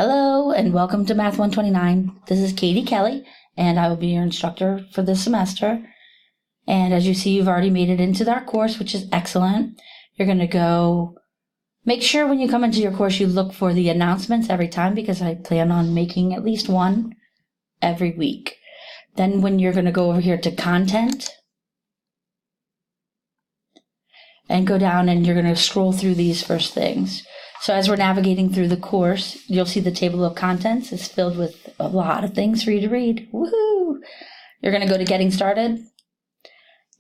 Hello and welcome to Math 129. This is Katie Kelly and I will be your instructor for this semester. And as you see, you've already made it into our course, which is excellent. You're going to go make sure when you come into your course, you look for the announcements every time because I plan on making at least one every week. Then when you're going to go over here to content and go down and you're going to scroll through these first things. So as we're navigating through the course, you'll see the table of contents is filled with a lot of things for you to read. Woohoo! You're going to go to getting started.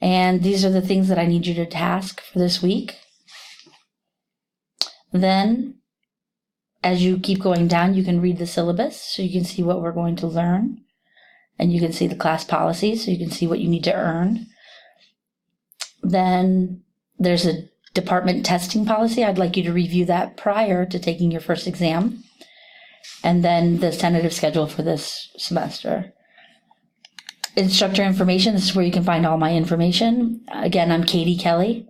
And these are the things that I need you to task for this week. Then, as you keep going down, you can read the syllabus so you can see what we're going to learn. And you can see the class policies so you can see what you need to earn. Then there's a department testing policy. I'd like you to review that prior to taking your first exam. And then the tentative schedule for this semester. Instructor information, this is where you can find all my information. Again, I'm Katie Kelly.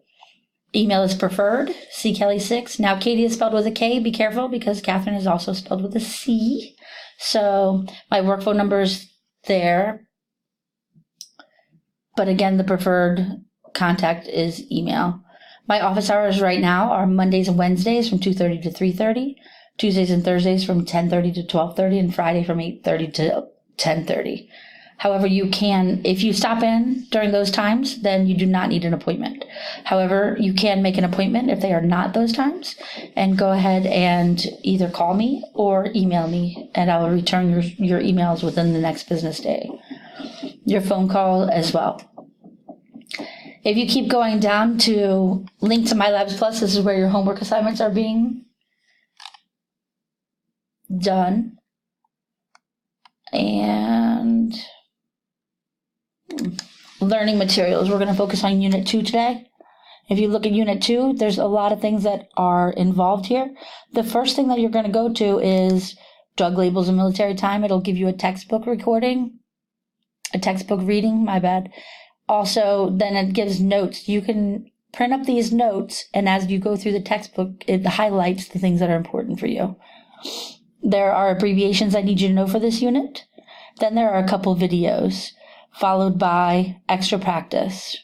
Email is preferred, ckelly6. Now, Katie is spelled with a K. Be careful because Catherine is also spelled with a C. So my work phone number is there. But again, the preferred contact is email. My office hours right now are Mondays and Wednesdays from 2:30 to 3:30, Tuesdays and Thursdays from 10:30 to 12:30, and Friday from 8:30 to 10:30. However, you can, if you stop in during those times, then you do not need an appointment. However, you can make an appointment if they are not those times, and go ahead and either call me or email me, and I will return your emails within the next business day. Your phone call as well. If you keep going down to link to MyLabs Plus, this is where your homework assignments are being done. And learning materials. We're going to focus on Unit 2 today. If you look at Unit 2, there's a lot of things that are involved here. The first thing that you're going to go to is drug labels and military time. It'll give you a textbook reading, my bad. Also, then it gives notes. You can print up these notes, and as you go through the textbook, it highlights the things that are important for you. There are abbreviations I need you to know for this unit. Then there are a couple videos, followed by extra practice.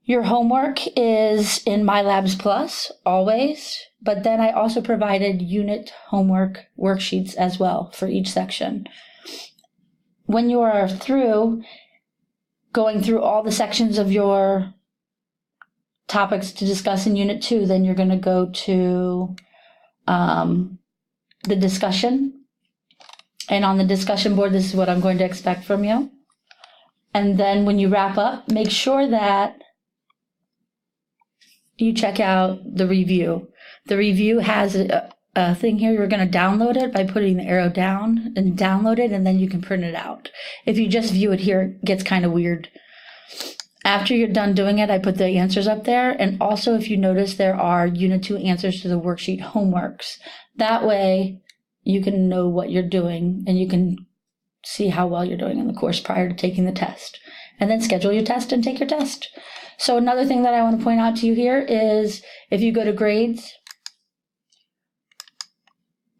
Your homework is in MyLabs Plus, always, but then I also provided unit homework worksheets as well for each section. When you are through going through all the sections of your topics to discuss in Unit 2, then you're going to go to the discussion. And on the discussion board, this is what I'm going to expect from you. And then when you wrap up, make sure that you check out the review. The review has a thing here. You're going to download it by putting the arrow down and download it, and then you can print it out. If you just view it here, it gets kind of weird. After you're done doing it, I put the answers up there. And also, if you notice, there are Unit 2 answers to the worksheet homeworks. That way, you can know what you're doing, and you can see how well you're doing in the course prior to taking the test. And then schedule your test and take your test. So another thing that I want to point out to you here is if you go to grades,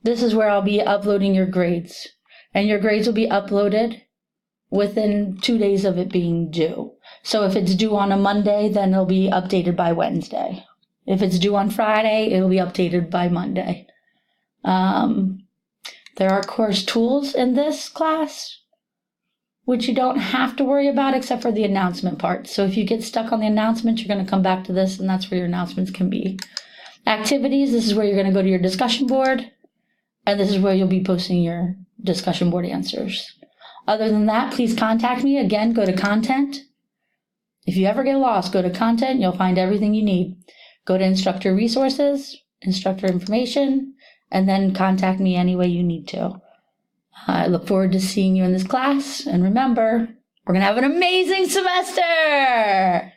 this is where I'll be uploading your grades. And your grades will be uploaded within 2 days of it being due. So if it's due on a Monday, then it'll be updated by Wednesday. If it's due on Friday, it'll be updated by Monday. There are course tools in this class, which you don't have to worry about except for the announcement part. So if you get stuck on the announcements, you're going to come back to this, and that's where your announcements can be. Activities, this is where you're going to go to your discussion board. And this is where you'll be posting your discussion board answers. Other than that, please contact me. Again, go to content. If you ever get lost, go to content. You'll find everything you need. Go to instructor resources, instructor information, and then contact me any way you need to. I look forward to seeing you in this class. And remember, we're going to have an amazing semester.